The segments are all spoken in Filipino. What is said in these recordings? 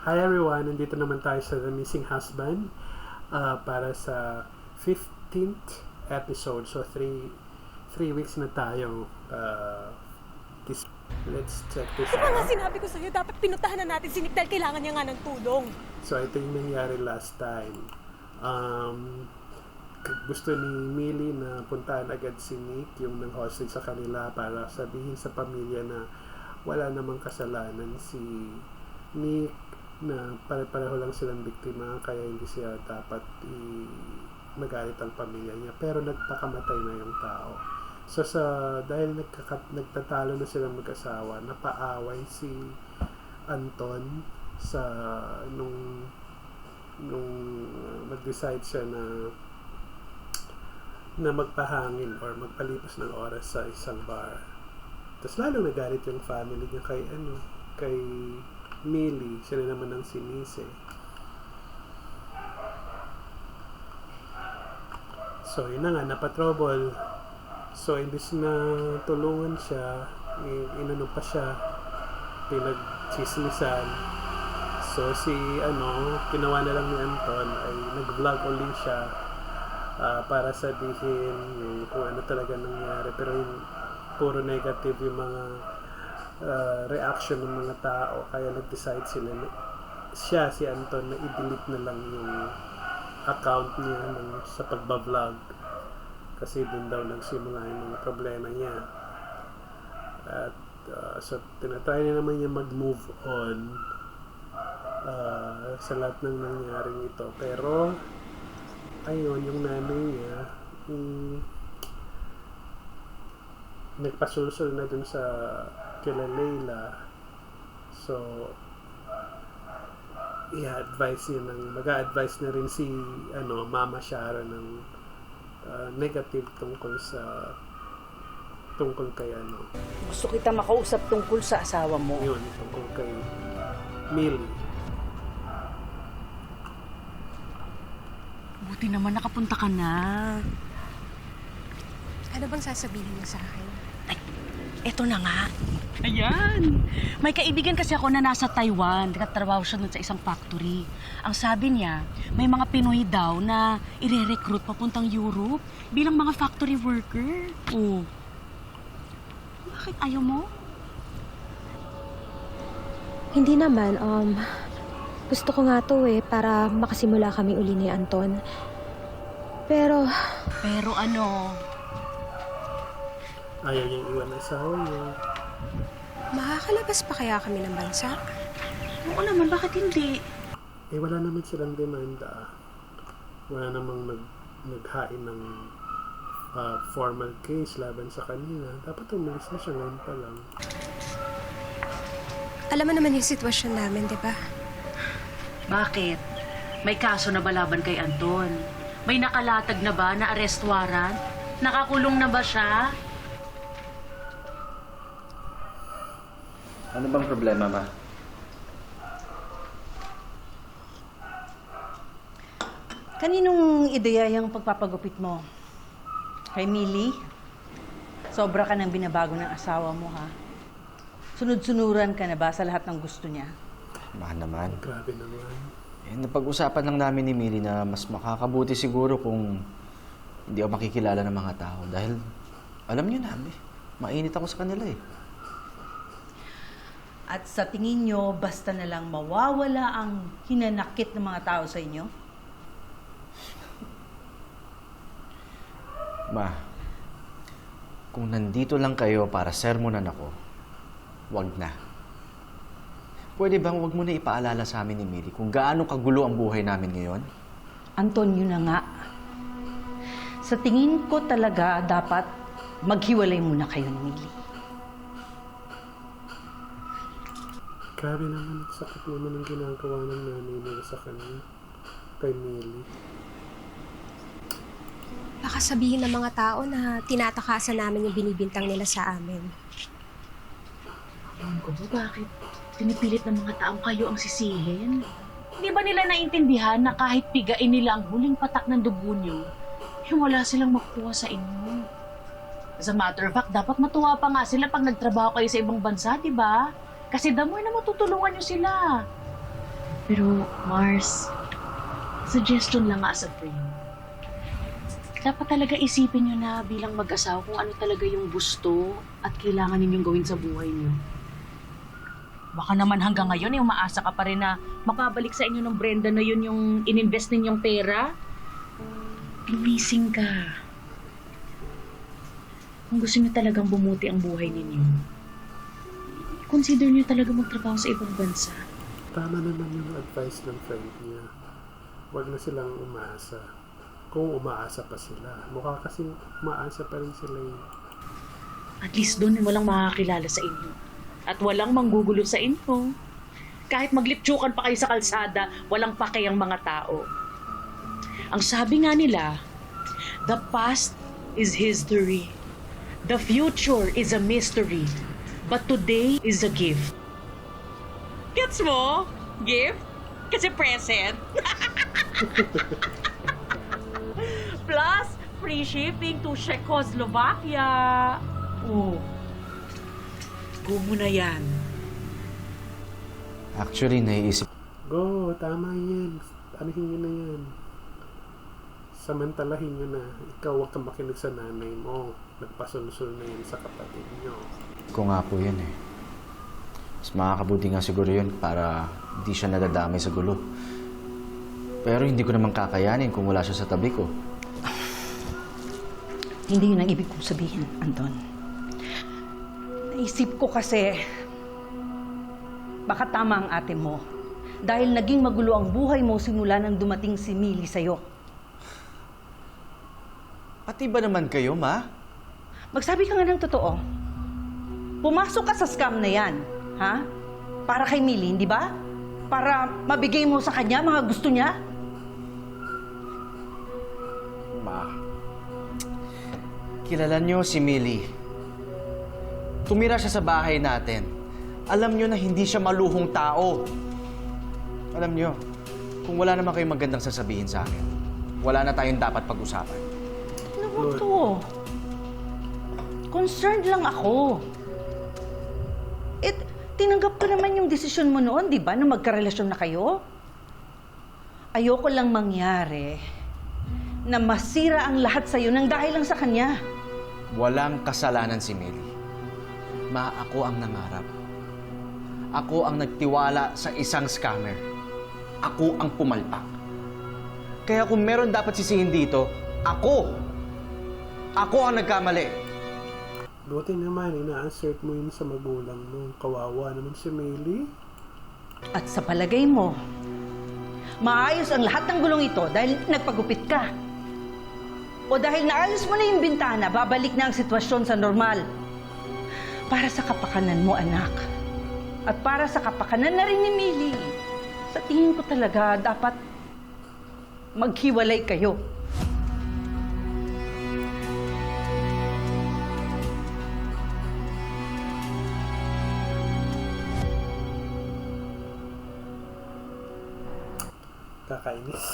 Hi everyone, nandito naman tayo sa The Missing Husband para sa 15th episode. So, 3 weeks na tayo. Let's check this Di ba nga out. sinabi ko sa'yo, dapat pinuntahan na natin si Nick dahil kailangan niya nga ng tulong. So, ito yung nangyari last time. Gusto ni Millie na puntahan agad si Nick, yung nang-hostage sa kanila, para sabihin sa pamilya na wala namang kasalanan si Nick, na pare-pareho lang silang biktima, kaya hindi siya dapat magalit ang pamilya niya. Pero nagpakamatay na yung tao. So dahil nagtatalo na silang mag-asawa, napaaway si Anton sa nung mag-decide siya na magpahangin or magpalipas ng oras sa isang bar. Tapos lalong nagalit yung family niya kay Millie. Siya rin naman ang sinisi. So yun na nga, napatrouble. So imbis na tulungan siya, inano pa siya, pinagchismisan. So ginawa na lang ni Anton ay nag-vlog ulit siya para sabihin kung ano talaga nangyari. Pero yung puro negative yung mga reaction ng mga tao, kaya nag-decide sila si Anton, na i-delete na lang yung account niya sa pagbablog, kasi dun daw nagsimula yung mga problema niya. At so tinatry na naman niya mag-move on sa lahat ng nangyaring ito, pero ayun, yung nanay niya nagpasulsul na dun sa kila Layla. So mag-a-advise na rin si Mama Sharon ng negative tungkol kay Gusto kita makausap tungkol sa asawa mo. yun, tungkol kay Millie. Buti naman nakapunta ka na. Ano bang sasabihin mo sa akin? Ay, eto na nga. Ayan. May kaibigan kasi ako na nasa Taiwan. Nakatrabaho siya dun sa isang factory. Ang sabi niya, may mga Pinoy daw na ire-recruit papuntang Europe bilang mga factory worker. Oh. Bakit ayaw mo? Hindi naman, gusto ko nga to para makasimula kami uli ni Anton. Pero, Pero ano? Ayaw niyang iwan ang asawa niya. Makakalabas pa kaya kami ng bansa? Oo naman, bakit hindi? Wala naman silang demanda. Wala namang naghain ng formal case laban sa kanila. Dapat umalis na siya ngayon pa lang. Alam mo naman yung sitwasyon namin, di ba? Bakit? May kaso na ba laban kay Anton? May nakalatag na ba na arrest warrant? Nakakulong na ba siya? Ano bang problema, Ma? Kaninong ideya yung pagpapagupit mo? Kay Millie? Sobra ka nang binabago ng asawa mo, ha? Sunod-sunuran ka na ba sa lahat ng gusto niya? Ma naman. Grabe naman. Napag-usapan lang namin ni Millie na mas makakabuti siguro kung hindi ako makikilala ng mga tao. Dahil, alam niyo na, mainit ako sa kanila eh. At sa tingin niyo, basta na lang mawawala ang hinanakit ng mga tao sa inyo? Ma, kung nandito lang kayo para sermonan ako, wag na. Pwede bang wag mo na ipaalala sa amin ni Millie kung gaano kagulo ang buhay namin ngayon? Anton, yun na nga. Sa tingin ko talaga, dapat maghiwalay muna kayo ni Millie. Grabe naman, sakit naman ang ginagawa ng nanay nila sa kanya, kay Millie. Baka sabihin ng mga tao na tinatakasan namin yung binibintang nila sa amin. Ewan ko ba bakit pinipilit ng mga taong kayo ang sisihin? Hindi ba nila naintindihan na kahit pigain nila ang huling patak ng dugo niyo, wala silang makuha sa inyo? As a matter of fact, dapat matuwa pa nga sila pag nagtrabaho kayo sa ibang bansa, di ba? Kasi damoy na matutulungan niyo sila. Pero, Mars, suggestion lang nga as a friend. Dapat talaga isipin nyo na bilang mag-asawa kung ano talaga yung gusto at kailangan ninyong gawin sa buhay nyo. Baka naman hanggang ngayon, umaasa ka pa rin na makabalik sa inyo ng Brenda na yun yung ininvest ninyong pera. Gumising ka. Kung gusto nyo talagang bumuti ang buhay ninyo, consider nyo talaga magtrabaho sa ibang bansa. Tama naman yung advice ng friend niya. Huwag na silang umaasa. Kung umaasa pa sila. Mukha kasing umaasa pa rin sila eh. At least doon walang makakilala sa inyo. At walang manggugulo sa inyo. Kahit magliptsukan pa kayo sa kalsada, walang pakayang mga tao. Ang sabi nga nila, the past is history. The future is a mystery. But today is a gift. Gets mo? Gift? Kasi present. Plus, free shipping to Czechoslovakia. Oh. Go mo na yan. Actually, naiisip. Go, tama yan. Anuhin nyo na yan. Samantalahin nyo na. Ikaw huwag kang makinig sa nanay mo. Nagpasulsul na yan sa kapatid nyo. Ko nga po yan eh. Mas makakabuti nga siguro yun para hindi siya nadadamay sa gulo. Pero hindi ko naman kakayanin kung wala siya sa tabi ko. Hindi yun ang ibig kong sabihin, Anton. Naisip ko kasi, baka tama ang ate mo. Dahil naging magulo ang buhay mo simula nang dumating si Millie sa'yo. Pati ba naman kayo, Ma? Magsabi ka nga ng totoo. Pumasok ka sa scam na yan, ha? Para kay Millie, hindi ba? Para mabigay mo sa kanya mga gusto niya? Ma, kilala niyo si Millie. Tumira siya sa bahay natin. Alam niyo na hindi siya maluhong tao. Alam niyo, kung wala naman kayong magandang sasabihin sa akin, wala na tayong dapat pag-usapan. Ano ba to? Concerned lang ako. Tinanggap ko naman yung desisyon mo noon, di ba? Nung magkarelasyon na kayo. Ayoko lang mangyari na masira ang lahat sa'yo nang dahil lang sa kanya. Walang kasalanan si Millie. Ma, ako ang nangarap. Ako ang nagtiwala sa isang scammer. Ako ang pumalpak. Kaya kung meron dapat sisihin dito, ako! Ako ang nagkamali. Buti naman, ina-assert mo yun sa magulang mo. Kawawa naman si Millie. At sa palagay mo, maayos ang lahat ng gulong ito dahil nagpagupit ka. O dahil naayos mo na yung bintana, babalik na ang sitwasyon sa normal. Para sa kapakanan mo, anak. At para sa kapakanan na rin ni Millie. Sa tingin ko talaga, dapat maghiwalay kayo. Kakainis.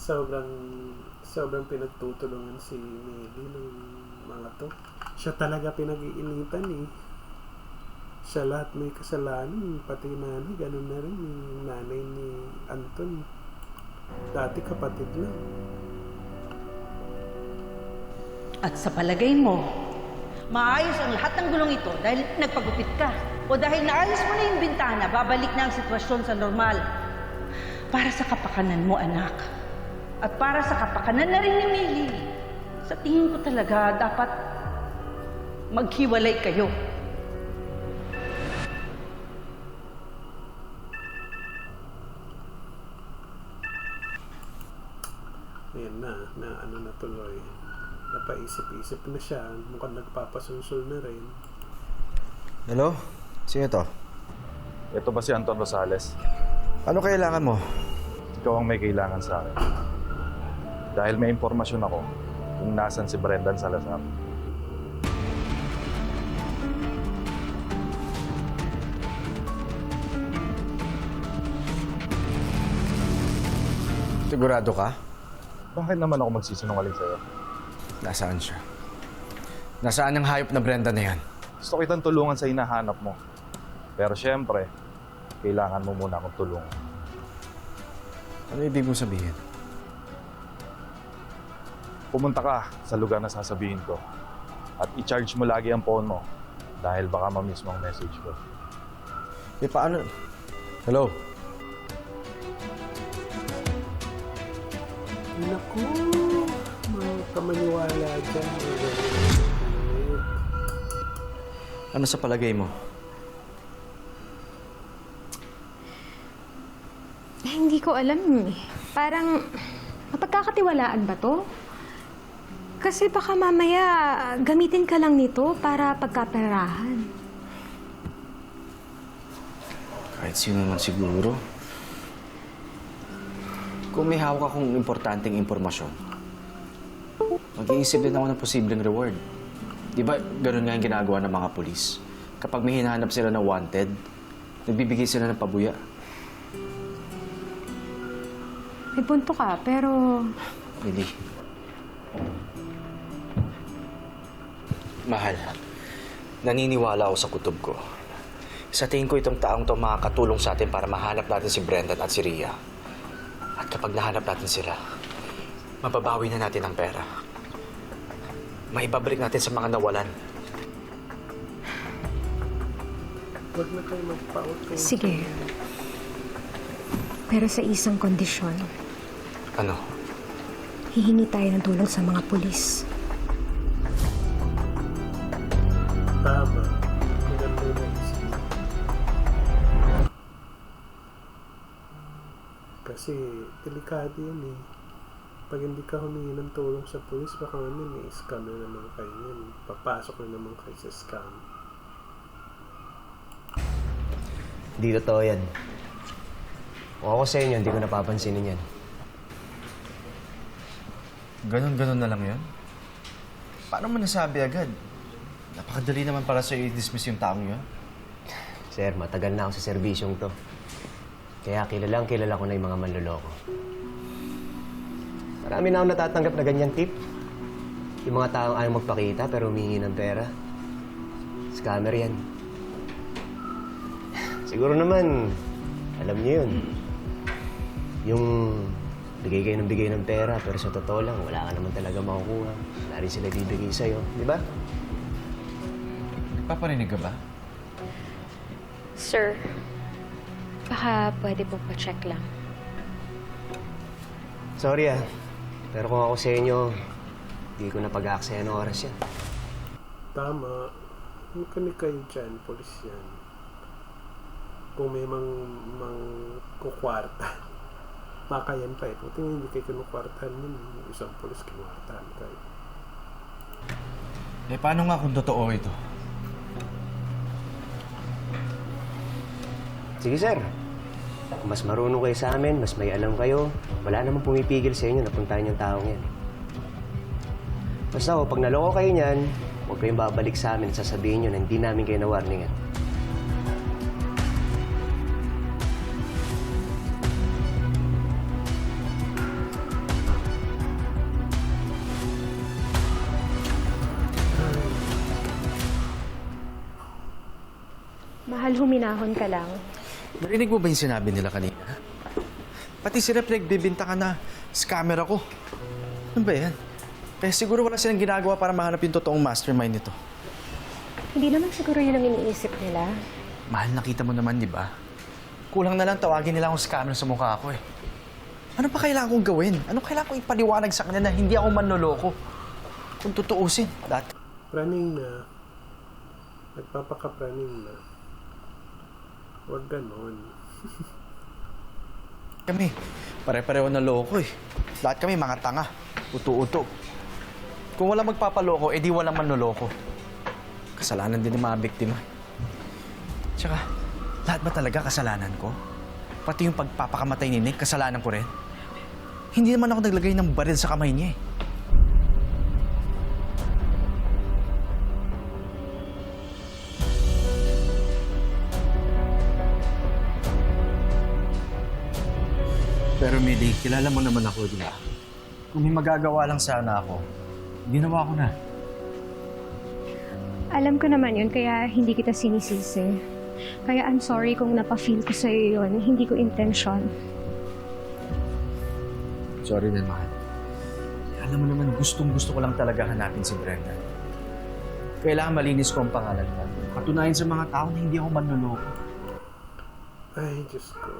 sobrang pinagtutulungan si Millie ng mga to. Siya talaga pinag-iinitan eh. Siya lahat may kasalanan, pati nanay, ganun na rin yung nanay ni Anton. Dati kapatid lang. At sa palagay mo, maayos ang lahat ng gulong ito dahil nagpagupit ka. O dahil naayos mo na yung bintana, babalik na ang sitwasyon sa normal. Para sa kapakanan mo, anak. At para sa kapakanan na rin ni Millie. Sa tingin ko talaga, dapat maghiwalay kayo. Ayan na ano na tuloy. Napaisip-isip na siya. Mukhang nagpapasunsul na rin. Hello? Sino to? Ito ba si Anton Rosales? Ano kailangan mo? Ikaw ang may kailangan sa akin. Dahil may impormasyon ako kung nasan si Brendan Salazar. Sigurado ka? Bakit naman ako magsisinungaling sa'yo? Nasaan siya? Nasaan ang hayop na Brenda na yan? Gusto kitang tulungan sa hinahanap mo. Pero syempre, kailangan mo muna akong tulungan. Ano ibig mong sabihin? Pumunta ka sa lugar na sasabihin ko at i-charge mo lagi ang phone mo dahil baka ma-miss mo ang message ko. Eh, paano? Hello? Naku, mga kamaniwala dyan. Ano sa palagay mo? Hindi ko alam eh. Parang mapagkakatiwalaan ba to? Kasi baka mamaya gamitin ka lang nito para pagkaperahan. Kahit sino naman siguro. Kung may hawak akong importanteng impormasyon, mag-iisip din ako ng posibleng reward. Di ba ganun nga yung ginagawa ng mga pulis? Kapag may hinahanap sila na wanted, nagbibigay sila ng pabuya. May punto ka, pero Lily. Mahal, naniniwala ako sa kutob ko. Sa tingin ko itong taong to makakatulong sa atin para mahanap natin si Brendan at si Rhea. At kapag nahanap natin sila, mababawi na natin ang pera. Maibabalik natin sa mga nawalan. Huwag na kayo magpa-auto. sige. Pero sa isang kondisyon, Ano? hihingi tayo ng tulong sa mga pulis. Tama. Maganda yung isip. Kasi delikado yun eh. Pag hindi ka humingi ng tulong sa pulis, baka naman may scam na naman kayo yun. Papasok na naman kayo sa scam. Hindi totoo yan. Kung ako sa inyo, hindi ko napapansinin yan. Ganon-ganon na lang yun? Paano mo nasabi agad? Napakadali naman para sa'yo i-dismiss yung taong yun. Sir, matagal na ako sa serbisyong to. Kaya kilala ko na yung mga manloloko. Marami na akong natatanggap na ganyang tip. Yung mga taong ayaw magpakita pero humingi ng pera. Scammer yan. Siguro naman, alam niyo yun. Yung bigay kayo ng pera pero sa totoo lang, wala ka naman talaga makukuha. Wala rin sila bibigay sa'yo, di ba? Paparinig ka ba? Sir, baka pwede po pa-check lang. Sorry pero kung ako sa inyo, hindi ko na pag-aaksaya ng oras yan. Tama. Huwag kami kayo dyan, polis yan. Kung may kukwarta. Baka yan pa eh. Puti hindi kayo kinukwartahan yun. Yung isang polis kinukwartahan kayo. Eh, paano nga kung totoo ito? Sige, sir. Kung mas marunong kayo sa amin, mas may alam kayo, wala namang pumipigil sa inyo na puntahan yung taong yan. Basta pag naloko kayo niyan, huwag kayong babalik sa amin at sasabihin nyo na hindi namin kayo na-warningan. Mahal, huminahon ka lang. Narinig mo ba yung sinabi nila kanina? Pati sila pinagbibintangan na scammer ako. Ano ba yan? Kaya siguro wala silang ginagawa para mahanap yung totoong mastermind nito. Hindi naman siguro yun ang iniisip nila. Mahal, nakita mo naman, di ba? Kulang na lang tawagin nila akong scammer sa mukha ko eh. Ano pa kailangan kong gawin? Ano kailangan kong ipaliwanag sa kanila na hindi ako manloloko? Kung tutuusin, dati. Praning na. Nagpapakapraning na. Huwag ganon. Kami, pare-pareho na loko eh. Lahat kami mga tanga. Uto-uto. Kung wala magpapaloko, edi walang manloloko. Kasalanan din ng mga biktima. Tsaka, lahat ba talaga kasalanan ko? Pati yung pagpapakamatay ni Nick, kasalanan ko rin. Hindi naman ako naglagay ng baril sa kamay niya eh. Pero Millie, kilala mo naman ako, di ba? Kung may magagawa lang sana ako, ginawa ko na. Alam ko naman yun, kaya hindi kita sinisisi. Kaya I'm sorry kung napafeel ko sa'yo yun. Hindi ko intention. Sorry na, mahal. Alam mo naman, gustong-gusto ko lang talaga hanapin si Brenda. Kailangan malinis ko ang pangalan niya. Patunayan sa mga tao na hindi ako manluloko. Ay, Diyos ko.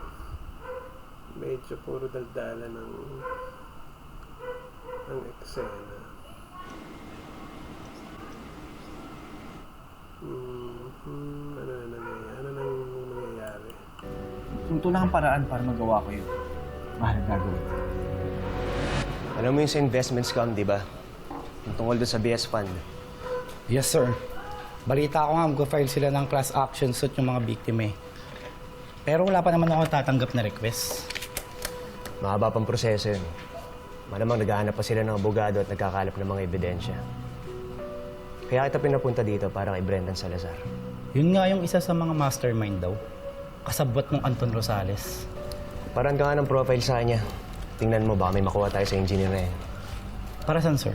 Medyo puro daldala ng eksena. Ano nang nangyayari? Kung ito lang ang paraan para magawa ko yun, mahal gagawin ko. Alam mo yung sa investment scam, di ba? Yung tungkol doon sa BS Fund. Yes, sir. Balita ko nga, mag-file sila ng class action suit yung mga biktima eh. Pero wala pa naman ako tatanggap na request. Mahaba pang proseso yun. Malamang naghahanap pa sila ng abogado at nagkakalap ng mga ebidensya. Kaya kita pinapunta dito para kay Brendan Salazar. Yun nga yung isa sa mga mastermind daw. Kasabwat mong Anton Rosales. Parang ka nga ng profile sa kanya. Tingnan mo, baka may makuha tayo sa engineer na yan. Para saan, sir?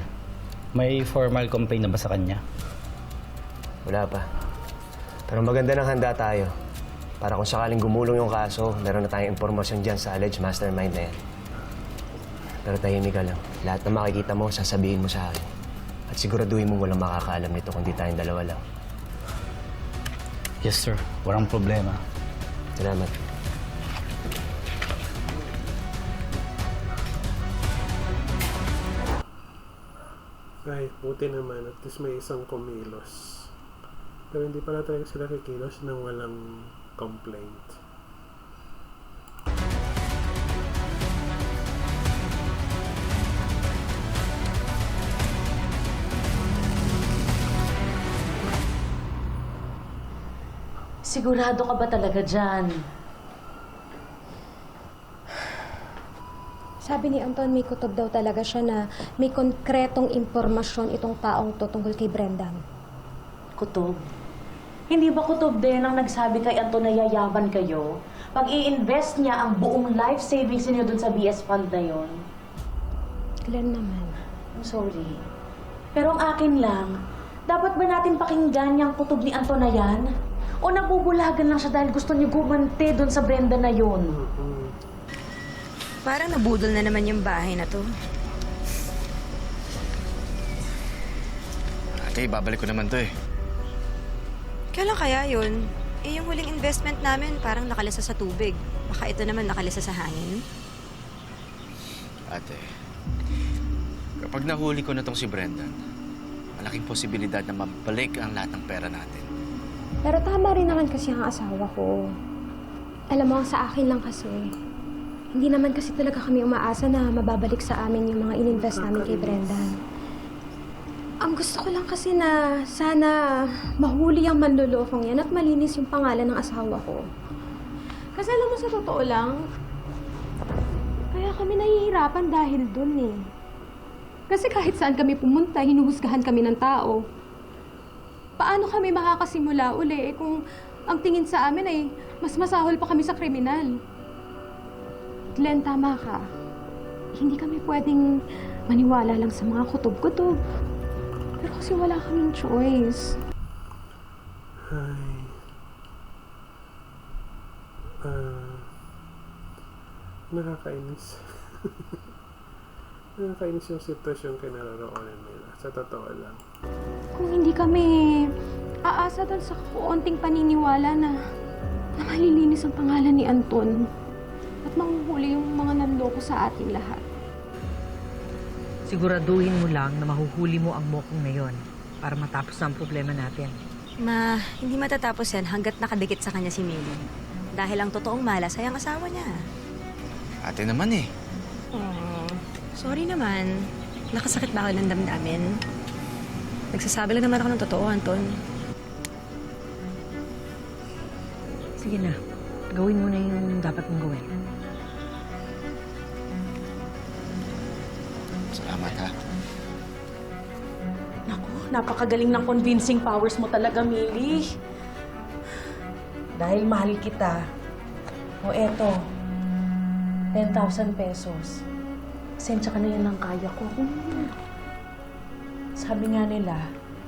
May formal complaint na ba sa kanya? Wala pa. Pero maganda nang handa tayo. Para kung sakaling gumulong yung kaso, meron na tayong impormasyon dyan sa alleged mastermind na yan. Pero tahimik ka lang. Lahat na makikita mo, sasabihin mo sa akin. At siguraduhin mo walang makakaalam nito kundi tayong dalawa lang. Yes, sir. Walang problema. Salamat. Ay, buti naman. At least may isang kumilos. Pero hindi pala talaga sila kikilos nang walang complaint. Sigurado ka ba talaga dyan? Sabi ni Anton, may kutob daw talaga siya na may konkretong impormasyon itong taong to tungkol kay Brendan. Kutob? Hindi ba kutob din ang nagsabi kay Anton na yayaman kayo? Pag i-invest niya ang buong life savings niyo dun sa BS Fund na yon? Glenn naman. I'm sorry. Pero ang akin lang, dapat ba natin pakinggan yung kutob ni Anton na yan? O nabubulagan lang siya dahil gusto niya gumante dun sa Brenda na yon? Parang nabudol na naman yung bahay na to. Ate, babalik ko naman to eh. Kailan kaya yun? Eh, yung huling investment namin parang nakalisa sa tubig. Baka ito naman nakalisa sa hangin. Ate, kapag nahuli ko na tong si Brendan, malaking posibilidad na mabalik ang lahat ng pera natin. Pero tama rin naman kasi ang asawa ko. Alam mo, sa akin lang kasi. Hindi naman kasi talaga kami umaasa na mababalik sa amin yung mga ininvest namin kay Brendan. Ang gusto ko lang kasi na sana mahuli ang manlolokong yan at malinis yung pangalan ng asawa ko. Kasi alam mo, sa totoo lang, kaya kami nahihirapan dahil dun eh. Kasi kahit saan kami pumunta, hinuhusgahan kami ng tao. Paano kami makakasimula uli kung ang tingin sa amin ay mas masahol pa kami sa kriminal? Glenn, tama ka. Hindi kami pwedeng maniwala lang sa mga kutob-kutob. Pero kasi wala kaming choice. Ay. Nakakainis. Nakakainis yung sitwasyon kinaroroonan nila. Sa totoo lang. Kung hindi kami aasa doon sa kaunting paniniwala na malilinis ang pangalan ni Anton at mahuhuli yung mga nanloko sa ating lahat. Siguraduhin mo lang na mahuhuli mo ang mokong na yon para matapos ang problema natin. Ma, hindi matatapos yan hanggat nakadikit sa kanya si Millie. Dahil ang totoong malas ay ang asawa niya. Ate naman eh. Sorry naman. Nakasakit ba ako ng damdamin? Nagsasabi lang naman ako ng totoo, Anton. Sige na, gawin mo na yung dapat mong gawin. Salamat ha. Naku, napakagaling ng convincing powers mo talaga, Millie. Dahil mahal kita. O eto, 10,000 pesos. Sensya ka na yan ng kaya ko. Sabi nga nila,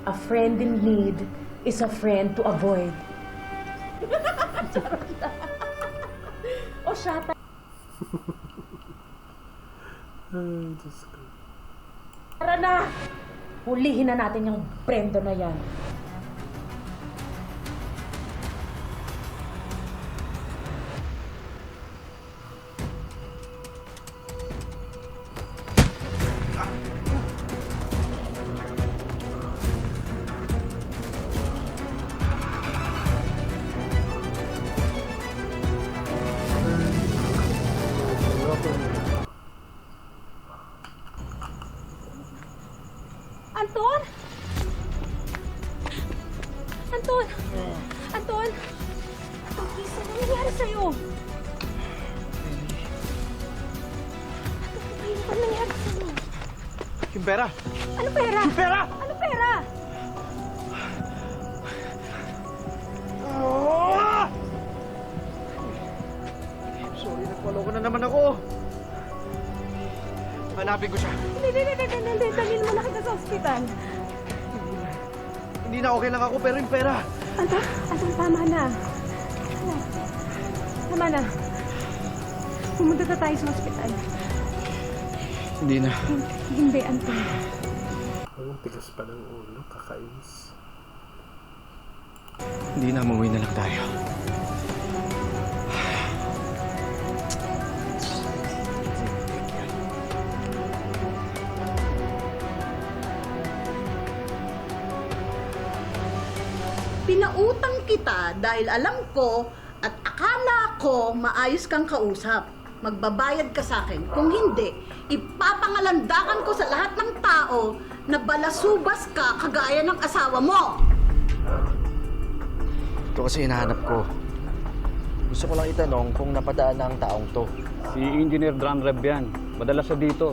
a friend in need is a friend to avoid. O siya, Ay, Diyos ko. tara na! Hulihin na natin yung Brenda na yan. Anton! Anton! Anton! Anton, please, ano nangyari sa'yo? Anton, ano nangyari sa'yo? Yung pera! Ano pera? Yung pera! Ano pera? Sorry, nagpaloko na naman ako. Hanapin ko siya. Hindi. Dalhin mo na kita sa ospital. Hindi na, okay lang ako, pero yung pera. Anton, tama na. Tama na. Pumunta na tayo sa ospital. Hindi na. Hindi, Anton. Ang tigas pa ng ulo, kakainis. Hindi na, umuwi na lang tayo. Pinautang kita dahil alam ko at akala ko maayos kang kausap. Magbabayad ka sa akin. Kung hindi, ipapangalandakan ko sa lahat ng tao na balasubas ka kagaya ng asawa mo. Ito kasi hinahanap ko. Gusto ko lang itanong kung napadaan na ang taong to. Si Engineer Dran Rev yan. Madalas siya dito.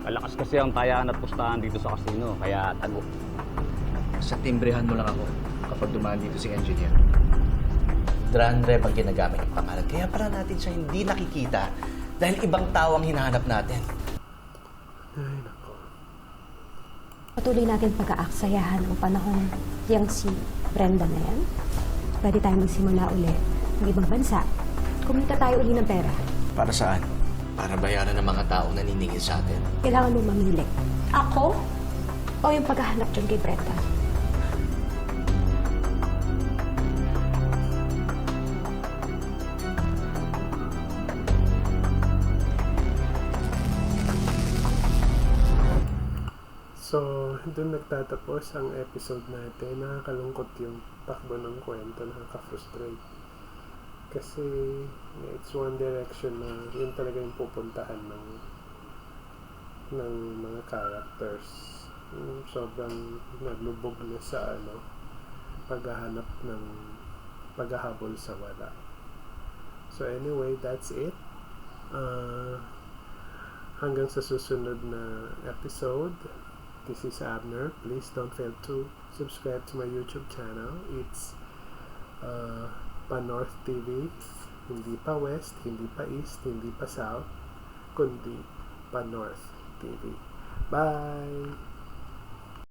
Malakas kasi ang tayaan at pustahan dito sa casino, kaya tago. Sa timbrehan mo lang ako kapag dumaan dito si Engineer. Dran Rev ang ginagamit ng pangalan. Kaya pala natin siya hindi nakikita dahil ibang tao ang hinahanap natin. Ay, nako. Patuloy natin pag-aaksayahan ang panahon yang si Brenda na yan. Pwede tayong magsimula uli ng ibang bansa. Kumita tayo uli ng pera. Para saan? Para bayaran ng mga taong naniningil sa atin. Kailangan mo mamili. Ako o yung paghahanap dyan kay Brenda? So, doon nagtatapos ang episode natin. Nakakalungkot yung takbo ng kwento, nakaka-frustrate. Kasi it's one direction na yun talaga yung pupuntahan ng mga characters. Sobrang naglubog na sa paghahanap ng paghahabol sa wala. So anyway, that's it. Hanggang sa susunod na episode. This is Abner. Please don't fail to subscribe to my YouTube channel. It's Pa-North TV. Hindi pa West, hindi pa East, hindi pa South, kundi Pa-North TV. Bye!